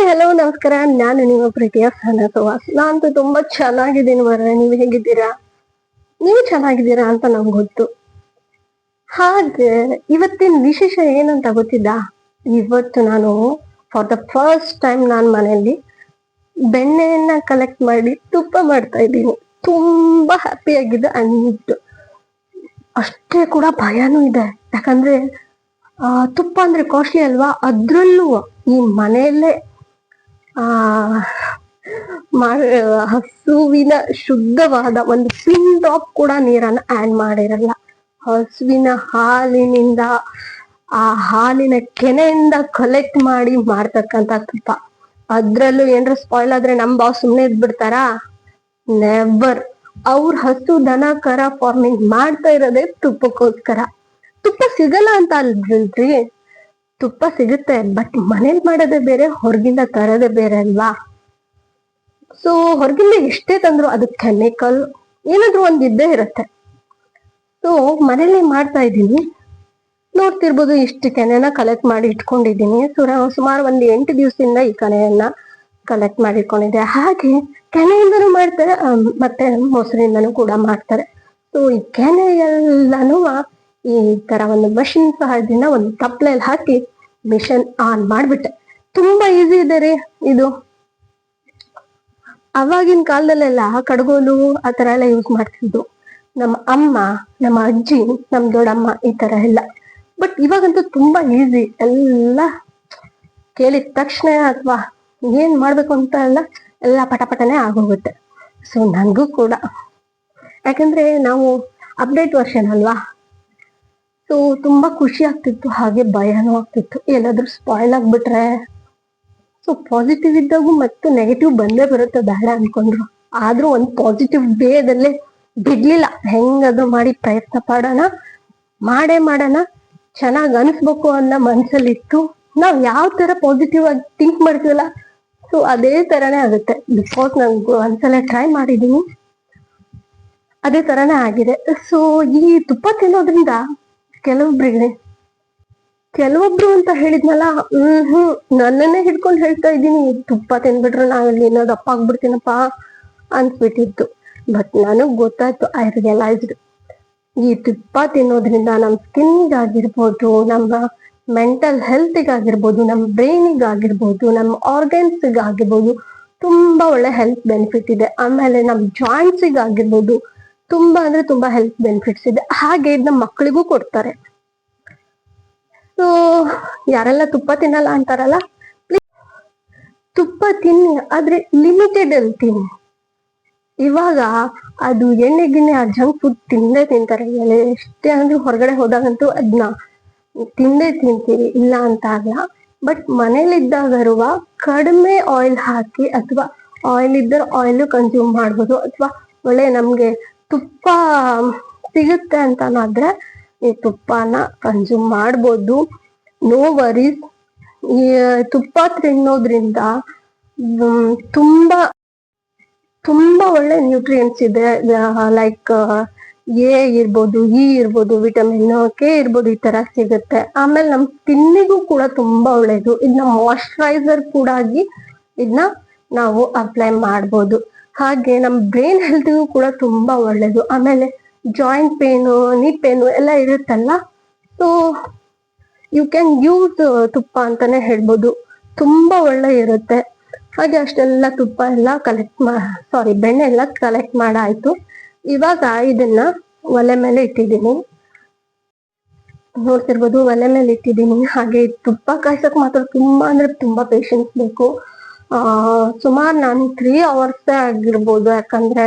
Hello ನಮಸ್ಕಾರ. ನಾನು ನಿಮ್ಮ ಪ್ರೀತಿಯ ಸಹನಾ ಸುಹಾಸ್. ನಾನಂತೂ ತುಂಬಾ ಚೆನ್ನಾಗಿದ್ದೀನಿ ಮಾರ್ರೆ. ನೀವು ಹೇಗಿದ್ದೀರಾ? ನೀವು ಚೆನ್ನಾಗಿದ್ದೀರಾ ಅಂತ ನಂಗೆ ಗೊತ್ತು. ಹಾಗೆ ಇವತ್ತಿನ ವಿಶೇಷ ಏನಂತ ಗೊತ್ತಿದ್ದ? ಇವತ್ತು ನಾನು ಫಾರ್ ದ ಫಸ್ಟ್ ಟೈಮ್ ನಾನು ಮನೆಯಲ್ಲಿ ಬೆಣ್ಣೆಯನ್ನ ಕಲೆಕ್ಟ್ ಮಾಡಿ ತುಪ್ಪ ಮಾಡ್ತಾ ಇದ್ದೀನಿ. ತುಂಬಾ ಹ್ಯಾಪಿ ಆಗಿದೆ ಅಂಡ್ ಅಷ್ಟೇ ಕೂಡ ಭಯನೂ ಇದೆ. ಯಾಕಂದ್ರೆ ತುಪ್ಪ ಅಂದ್ರೆ ಕಾಸ್ಟ್ಲಿ ಅಲ್ವಾ, ಅದ್ರಲ್ಲೂ ಈ ಮನೆಯಲ್ಲೇ ಹಸುವಿನ ಶುದ್ಧವಾದ ಒಂದು ಪಿನ್ ಡ್ರಾಪ್ ಕೂಡ ನೀರನ್ನ ಆಡ್ ಮಾಡಿರಲ್ಲ. ಹಸುವಿನ ಹಾಲಿನಿಂದ, ಆ ಹಾಲಿನ ಕೆನೆಯಿಂದ ಕಲೆಕ್ಟ್ ಮಾಡಿ ಮಾಡ್ತಕ್ಕಂತ ತುಪ್ಪ. ಅದ್ರಲ್ಲೂ ಏನ್ರ ಸ್ಪಾಯ್ಲ್ ಆದ್ರೆ ನಮ್ ಬಾಸ್ ಸುಮ್ನೆ ಇದ್ಬಿಡ್ತಾರಾ? ನೆವರ್. ಅವ್ರ ಹಸು ದನ ಕರ ಫಾರ್ಮಿಂಗ್ ಮಾಡ್ತಾ ಇರೋದೇ ತುಪ್ಪಕ್ಕೋಸ್ಕರ. ತುಪ್ಪ ಸಿಗಲ್ಲ ಅಂತ ಅಲ್ರಿ, ತುಪ್ಪ ಸಿಗುತ್ತೆ, ಬಟ್ ಮನೇಲಿ ಮಾಡೋದೇ ಬೇರೆ, ಹೊರಗಿಂದ ತರೋದೇ ಬೇರೆ ಅಲ್ವಾ. ಸೊ ಹೊರಗಿಂದ ಎಷ್ಟೇ ತಂದ್ರು ಅದಕ್ಕೆ ಕೆಮಿಕಲ್ ಏನಾದ್ರು ಒಂದ್ ಇದ್ದೇ ಇರುತ್ತೆ. ಸೊ ಮನೇಲಿ ಮಾಡ್ತಾ ಇದ್ದೀನಿ. ನೋಡ್ತಿರ್ಬೋದು, ಇಷ್ಟು ಕೆನೆನ ಕಲೆಕ್ಟ್ ಮಾಡಿ ಇಟ್ಕೊಂಡಿದ್ದೀನಿ. ಸುಮಾರು ಒಂದು 8 ದಿವಸದಿಂದ ಈ ಕೆನೆಯನ್ನ ಕಲೆಕ್ಟ್ ಮಾಡಿ ಇಟ್ಕೊಂಡಿದ್ದೆ. ಹಾಗೆ ಕೆನೆಯಿಂದನೂ ಮಾಡ್ತಾರೆ, ಮತ್ತೆ ಮೊಸರಿಂದನೂ ಕೂಡ ಮಾಡ್ತಾರೆ. ಸೊ ಈ ಕೆನೆ ಎಲ್ಲಾನು ಈ ತರ ಒಂದು ಮಷಿನ್ ಸಹಾಯದಿಂದ ಒಂದು ತಪ್ಪಲೆಯಲ್ಲಿ ಹಾಕಿ ಮಿಷನ್ ಆನ್ ಮಾಡ್ಬಿಟ್ಟೆ. ತುಂಬಾ ಈಸಿ ಇದೆ ರೀ ಇದು. ಅವಾಗಿನ ಕಾಲದಲ್ಲೆಲ್ಲ ಕಡ್ಗೋಲು ಆ ತರ ಎಲ್ಲ ಯೂಸ್ ಮಾಡ್ತಿದ್ದು ನಮ್ಮ ಅಮ್ಮ, ನಮ್ಮ ಅಜ್ಜಿ, ನಮ್ ದೊಡ್ಡಮ್ಮ, ಈ ತರ ಎಲ್ಲ. ಬಟ್ ಇವಾಗಂತೂ ತುಂಬಾ ಈಸಿ. ಎಲ್ಲ ಕೇಳಿದ ತಕ್ಷಣ ಅಥವಾ ಏನ್ ಮಾಡ್ಬೇಕು ಅಂತ ಎಲ್ಲ ಪಟಪಟನೆ ಆಗೋಗುತ್ತೆ. ಸೊ ನನ್ಗೂ ಕೂಡ, ಯಾಕಂದ್ರೆ ನಾವು ಅಪ್ಡೇಟ್ ವರ್ಷನ್ ಅಲ್ವಾ. ಸೊ ತುಂಬಾ ಖುಷಿ ಆಗ್ತಿತ್ತು, ಹಾಗೆ ಭಯನೂ ಆಗ್ತಿತ್ತು, ಎಲ್ಲಾದ್ರೂ ಸ್ಪಾಯ್ಲ್ ಆಗ್ಬಿಟ್ರೆ. ಸೊ ಪಾಸಿಟಿವ್ ಇದ್ದಾಗೂ ಮತ್ತು ನೆಗೆಟಿವ್ ಬಂದೇ ಬರುತ್ತೆ, ಬೇಡ ಅನ್ಕೊಂಡ್ರು. ಆದ್ರೂ ಒಂದು ಪಾಸಿಟಿವ್ ವೇದಲ್ಲೇ ಬಿಡ್ಲಿಲ್ಲ. ಹೆಂಗಾದ್ರೂ ಮಾಡಿ ಪ್ರಯತ್ನ ಮಾಡೋಣ, ಚೆನ್ನಾಗ್ ಅನ್ಸ್ಬೇಕು ಅನ್ನೋ ಮನ್ಸಲ್ಲಿ ಇತ್ತು. ನಾವ್ ಯಾವ ತರ ಪಾಸಿಟಿವ್ ಆಗಿ ಥಿಂಕ್ ಮಾಡ್ತೀವಲ್ಲ, ಸೊ ಅದೇ ತರನೇ ಆಗುತ್ತೆ. ಬಿಕಾಸ್ ನಂಗೆ ಒಂದ್ಸಲ ಟ್ರೈ ಮಾಡಿದೀನಿ, ಅದೇ ತರನೇ ಆಗಿದೆ. ಸೊ ಈ ತುಪ್ಪ ತಿನ್ನೋದ್ರಿಂದ ಕೆಲವೊಬ್ರು ಅಂತ ಹೇಳಿದ್ನಲ್ಲ, ನನ್ನನ್ನೇ ಹಿಡ್ಕೊಂಡು ಹೇಳ್ತಾ ಇದ್ದೀನಿ, ತುಪ್ಪ ತಿನ್ಬಿಟ್ರೆ ನಾವಲ್ಲಿ ಏನೋ ದಪ್ಪ ಆಗ್ಬಿಡ್ತೀನಪ್ಪ ಅನ್ಸ್ಬಿಟ್ಟಿತ್ತು. ಬಟ್ ನನಗ್ ಗೊತ್ತಾಯ್ತು, ಐ ರಿಯಲೈಸ್ಡ್, ಈ ತುಪ್ಪ ತಿನ್ನೋದ್ರಿಂದ ನಮ್ ಸ್ಕಿನ್ಗಾಗಿರ್ಬೋದು, ನಮ್ಮ ಮೆಂಟಲ್ ಹೆಲ್ತ್ಗಾಗಿರ್ಬೋದು, ನಮ್ಮ ಬ್ರೈನಿಗಾಗಿರ್ಬೋದು, ನಮ್ಮ ಆರ್ಗನ್ಸ್ಗಾಗಿರ್ಬೋದು ತುಂಬಾ ಒಳ್ಳೆ ಹೆಲ್ತ್ ಬೆನಿಫಿಟ್ ಇದೆ. ಆಮೇಲೆ ನಮ್ ಜಾಯಿಂಟ್ಸಿಗಾಗಿರ್ಬೋದು ತುಂಬಾ ಅಂದ್ರೆ ತುಂಬಾ ಹೆಲ್ತ್ ಬೆನಿಫಿಟ್ಸ್ ಇದೆ. ಹಾಗೆ ನಮ್ಮ ಮಕ್ಕಳಿಗೂ ಕೊಡ್ತಾರೆ. ಸೊ ಯಾರೆಲ್ಲ ತುಪ್ಪ ತಿನ್ನಲ್ಲ ಅಂತಾರಲ್ಲ, ತುಪ್ಪ ತಿನ್ನಿ, ಆದ್ರೆ ಲಿಮಿಟೆಡ್ ಅಲ್ಲಿ ತಿನ್ನಿ. ಇವಾಗ ಅದು ಎಣ್ಣೆ ಗಿಣ್ಣೆ ಆ ಜಂಕ್ ಫುಡ್ ತಿಂತಾರೆ. ಎಷ್ಟೇ ಅಂದ್ರೆ ಹೊರಗಡೆ ಹೋದಾಗಂತೂ ಅದನ್ನ ತಿಂತೀವಿ, ಇಲ್ಲ ಅಂತ ಅಲ್ಲ. ಬಟ್ ಮನೇಲಿದ್ದಾಗರುವ ಕಡಿಮೆ ಆಯಿಲ್ ಹಾಕಿ, ಅಥವಾ ಆಯಿಲ್ ಇದ್ದರೆ ಆಯಿಲ್ ಕನ್ಸ್ಯೂಮ್ ಮಾಡ್ಬೋದು, ಅಥವಾ ಒಳ್ಳೆ ನಮ್ಗೆ ತುಪ್ಪ ಸಿಗುತ್ತೆ ಅಂತನಾದ್ರೆ ಈ ತುಪ್ಪನ ಕನ್ಸ್ಯೂಮ್ ಮಾಡ್ಬೋದು. No worries. ಈ ತುಪ್ಪ ತಿನ್ನೋದ್ರಿಂದ ತುಂಬಾ ಒಳ್ಳೆ ನ್ಯೂಟ್ರಿಯೆಂಟ್ಸ್ ಇದೆ. ಲೈಕ್ ಎ ಇರ್ಬೋದು, ಇ ಇರ್ಬೋದು, ವಿಟಮಿನ್ ಕೆ ಇರ್ಬೋದು, ಈ ತರ ಸಿಗುತ್ತೆ. ಆಮೇಲೆ ನಮ್ ಸ್ಕಿನ್ನಿಗೂ ಕೂಡ ತುಂಬಾ ಒಳ್ಳೇದು. ಇದನ್ನ ಮಾಯಿಶ್ಚರೈಸರ್ ಕೂಡ ಆಗಿ ಇದನ್ನ ನಾವು ಅಪ್ಲೈ ಮಾಡ್ಬೋದು. ಹಾಗೆ ನಮ್ ಬ್ರೈನ್ ಹೆಲ್ತ್ಗೂ ಕೂಡ ತುಂಬಾ ಒಳ್ಳೇದು. ಆಮೇಲೆ ಜಾಯಿಂಟ್ ಪೇನು, ನೀ ಪೇನು ಎಲ್ಲ ಇರುತ್ತಲ್ಲ, ಸೊ ಯು ಕ್ಯಾನ್ ಯೂಸ್ ತುಪ್ಪ ಅಂತಾನೆ ಹೇಳ್ಬೋದು. ತುಂಬಾ ಒಳ್ಳೆ ಇರುತ್ತೆ. ಹಾಗೆ ಅಷ್ಟೆಲ್ಲ ತುಪ್ಪ ಎಲ್ಲ ಬೆಣ್ಣೆ ಎಲ್ಲ ಕಲೆಕ್ಟ್ ಮಾಡಾಯ್ತು. ಇವಾಗ ಇದನ್ನ ಒಲೆ ಮೇಲೆ ಇಟ್ಟಿದ್ದೀನಿ. ನೋಡ್ತಿರ್ಬೋದು, ಒಲೆ ಮೇಲೆ ಇಟ್ಟಿದ್ದೀನಿ. ಹಾಗೆ ತುಪ್ಪ ಕಾಯ್ಸಕ್ ಮಾತ್ರ ತುಂಬಾ ಅಂದ್ರೆ ತುಂಬಾ ಪೇಶನ್ಸ್ ಬೇಕು. ಸುಮಾರು ನಾನು 3 hours ಆಗಿರ್ಬೋದು. ಯಾಕಂದ್ರೆ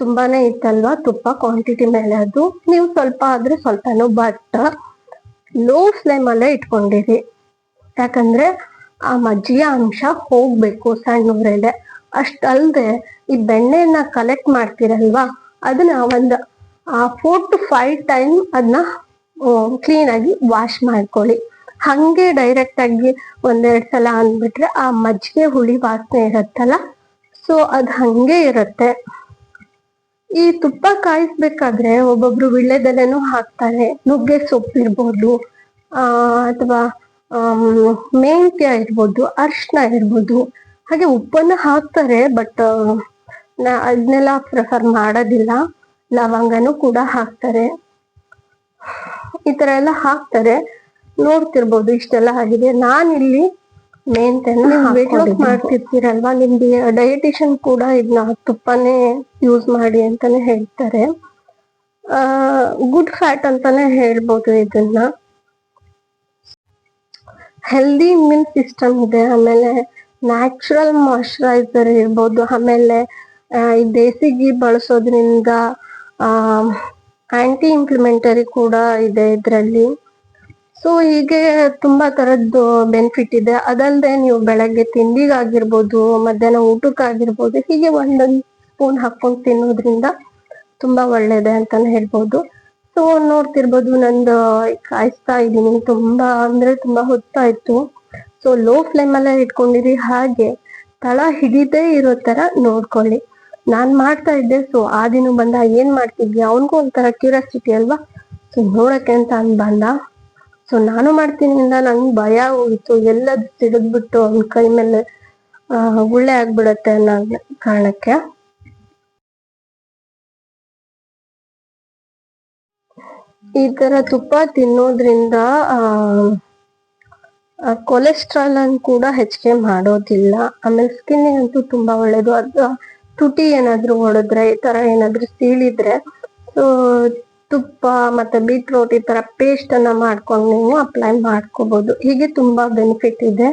ತುಂಬಾನೇ ಇತ್ತಲ್ವಾ ತುಪ್ಪ ಕ್ವಾಂಟಿಟಿ ಮೇಲೆ. ಅದು ನೀವು ಸ್ವಲ್ಪ ಆದ್ರೆ ಸ್ವಲ್ಪನೂ, ಬಟ್ ಲೋ ಫ್ಲೇಮ್ ಅಲ್ಲೇ ಇಟ್ಕೊಂಡಿರಿ. ಯಾಕಂದ್ರೆ ಆ ಮಜ್ಜಿಗೆ ಅಂಶ ಹೋಗ್ಬೇಕು ಸಣ್ಣ ಉರಿಲೆ. ಅಷ್ಟಲ್ದೆ ಈ ಬೆಣ್ಣೆನ ಕಲೆಕ್ಟ್ ಮಾಡ್ತೀರಲ್ವಾ, ಅದನ್ನ ಒಂದು 4 to 5 ಟೈಮ್ ಅದನ್ನ ಕ್ಲೀನ್ ಆಗಿ ವಾಶ್ ಮಾಡ್ಕೊಳ್ಳಿ. ಹಂಗೆ ಡೈರೆಕ್ಟ್ ಆಗಿ 1-2 ಸಲ ಅಂದ್ಬಿಟ್ರೆ ಆ ಮಜ್ಜಿಗೆ ಹುಳಿ ವಾಸನೆ ಇರತ್ತಲ್ಲ, ಸೊ ಅದ್ ಹಂಗೆ ಇರುತ್ತೆ. ಈ ತುಪ್ಪ ಕಾಯಿಸ್ಬೇಕಾದ್ರೆ ಒಬ್ಬೊಬ್ರು ವಿಳ್ಳೆದೆಲೆನೂ ಹಾಕ್ತಾರೆ, ನುಗ್ಗೆ ಸೊಪ್ಪು ಇರ್ಬೋದು, ಅಥವಾ ಮೆಂತ್ಯ ಇರ್ಬೋದು, ಅರ್ಶಿನ ಇರ್ಬೋದು, ಹಾಗೆ ಉಪ್ಪನ್ನ ಹಾಕ್ತಾರೆ. ಬಟ್ ಅದನ್ನೆಲ್ಲ ಪ್ರಿಫರ್ ಮಾಡೋದಿಲ್ಲ. ಲವಂಗನೂ ಕೂಡ ಹಾಕ್ತಾರೆ. ಈ ತರ ಎಲ್ಲ ಹಾಕ್ತಾರೆ. ನೋಡ್ತಿರ್ಬೋದು ಇಷ್ಟೆಲ್ಲ ಆಗಿದೆ. ನಾನಿಲ್ಲಿ ಮೆಂತ್ಯನ ವೇಟ್ ಲಾಸ್ ಮಾಡ್ತಿರ್ತೀರಲ್ವಾ, ನಿಮ್ಗೆ ಡಯಟಿಷಿಯನ್ ಕೂಡ ಇದನ್ನ ತುಪ್ಪನೇ ಯೂಸ್ ಮಾಡಿ ಅಂತಾನೆ ಹೇಳ್ತಾರೆ. ಗುಡ್ ಫ್ಯಾಟ್ ಅಂತಾನೆ ಹೇಳ್ಬೋದು ಇದನ್ನ. ಹೆಲ್ದಿ ಇಮ್ಯೂನ್ ಸಿಸ್ಟಮ್ ಇದೆ. ಆಮೇಲೆ ನ್ಯಾಚುರಲ್ ಮಾಯಿಶ್ಚರೈಸರ್ ಇರ್ಬೋದು. ಆಮೇಲೆ ಈ ದೇಸಿ ಗೀ ಬಳಸೋದ್ರಿಂದ ಆಂಟಿ ಇನ್ಫ್ಲಮೆಂಟರಿ ಕೂಡ ಇದೆ ಇದರಲ್ಲಿ. ಸೊ ಹೀಗೆ ತುಂಬಾ ತರದ್ದು ಬೆನಿಫಿಟ್ ಇದೆ. ಅದಲ್ಲದೆ ನೀವು ಬೆಳಗ್ಗೆ ತಿಂಡಿಗಾಗಿರ್ಬೋದು, ಮಧ್ಯಾಹ್ನ ಊಟಕ್ಕಾಗಿರ್ಬೋದು, ಹೀಗೆ ಒಂದೊಂದು ಸ್ಪೂನ್ ಹಾಕೊಂಡು ತಿನ್ನೋದ್ರಿಂದ ತುಂಬಾ ಒಳ್ಳೇದೆ ಅಂತಾನೆ ಹೇಳ್ಬೋದು. ಸೊ ನೋಡ್ತಿರ್ಬೋದು, ನಂದು ಕಾಯಿಸ್ತಾ ಇದ್ದೀನಿ. ತುಂಬಾ ಅಂದ್ರೆ ತುಂಬಾ ಹೊತ್ತಾಯ್ತು. ಸೊ ಲೋ ಫ್ಲೇಮ್ ಅಲ್ಲೇ ಇಟ್ಕೊಂಡಿರಿ. ಹಾಗೆ ತಳ ಹಿಡಿದೇ ಇರೋ ತರ ನೋಡ್ಕೊಳ್ಳಿ. ನಾನ್ ಮಾಡ್ತಾ ಇದ್ದೆ. ಸೊ ಆ ದಿನ ಬಂದ ಏನ್ ಮಾಡ್ತಿದ್ಯಾ, ಅವನ್ಗೂ ಒಂಥರ ಕ್ಯೂರಿಯಾಸಿಟಿ ಅಲ್ವಾ. ಸೊ ನೋಡಕ್ಕೆ ಅಂತ ಬಂದ. ಸೊ ನಾನು ಮಾಡ್ತೀನಿ ಅಂದ ನಂಗೆ ಭಯ ಹೋಗಿತ್ತು. ಎಲ್ಲದು ಸಿಡಿದ್ಬಿಟ್ಟು ಅವನ ಕೈ ಮೇಲೆ ಗುಳ್ಳೆ ಆಗ್ಬಿಡತ್ತೆ ಅನ್ನೋ ಕಾರಣಕ್ಕೆ. ಈ ತರ ತುಪ್ಪ ತಿನ್ನೋದ್ರಿಂದ ಕೊಲೆಸ್ಟ್ರಾಲ್ ಅನ್ನು ಕೂಡ ಹೆಚ್ಚಿಗೆ ಮಾಡೋದಿಲ್ಲ. ಆಮೇಲೆ ಸ್ಕಿನ್ ಅಂತೂ ತುಂಬಾ ಒಳ್ಳೇದು. ಅದು ತುಟಿ ಏನಾದ್ರು ಹೊಡೆದ್ರೆ, ಈ ತರ ಏನಾದ್ರು ಸೀಳಿದ್ರೆ, ಸೊ ತುಪ್ಪ ಮತ್ತೆ ಬೀಟ್ರೋಟ್ ಈ ತರ ಪೇಸ್ಟ್ ಅನ್ನ ಮಾಡ್ಕೊಂಡು ನೀವು ಅಪ್ಲೈ ಮಾಡ್ಕೋಬಹುದು. ಹೀಗೆ ತುಂಬಾ ಬೆನಿಫಿಟ್ ಇದೆ.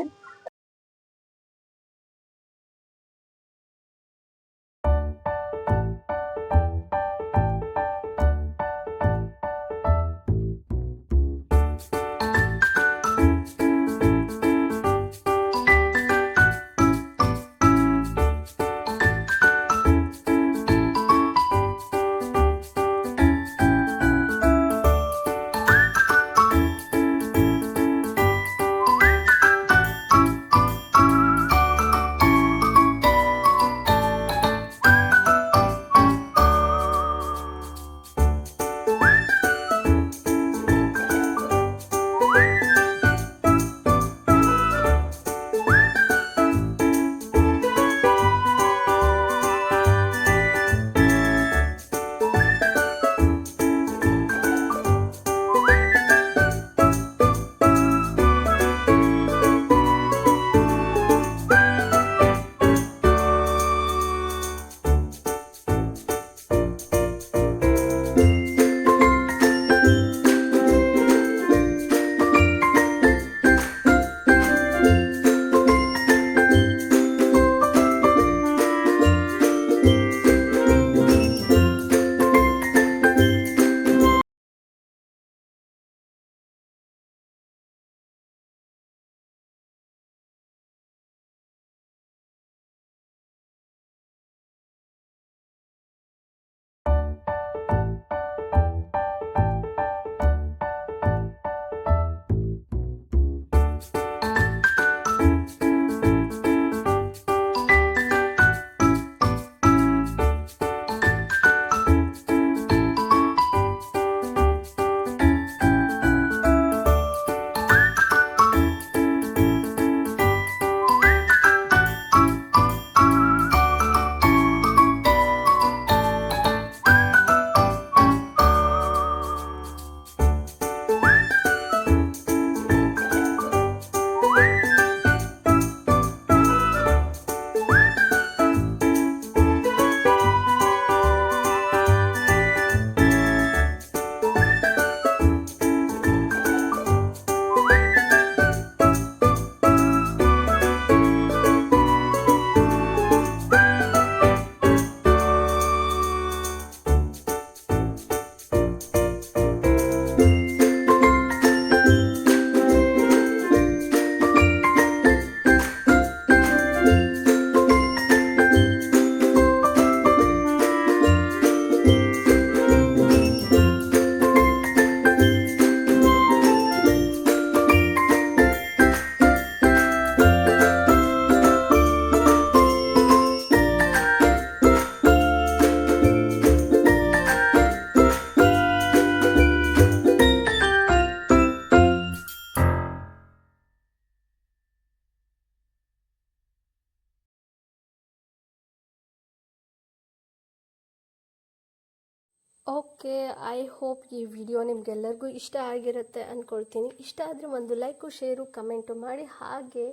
ಓಕೆ, ಐ ಹೋಪ್ ಈ ವಿಡಿಯೋ ನಿಮಗೆಲ್ಲರಿಗೂ ಇಷ್ಟ ಆಗಿರುತ್ತೆ ಅಂದ್ಕೊಳ್ತೀನಿ. ಇಷ್ಟ ಆದರೆ ಒಂದು ಲೈಕು, ಶೇರು, ಕಮೆಂಟು ಮಾಡಿ, ಹಾಗೆ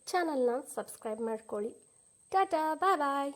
ಚಾನಲ್ನ ಸಬ್ಸ್ಕ್ರೈಬ್ ಮಾಡ್ಕೊಳ್ಳಿ. ಟಾಟಾ, ಬಾಯ್ ಬಾಯ್.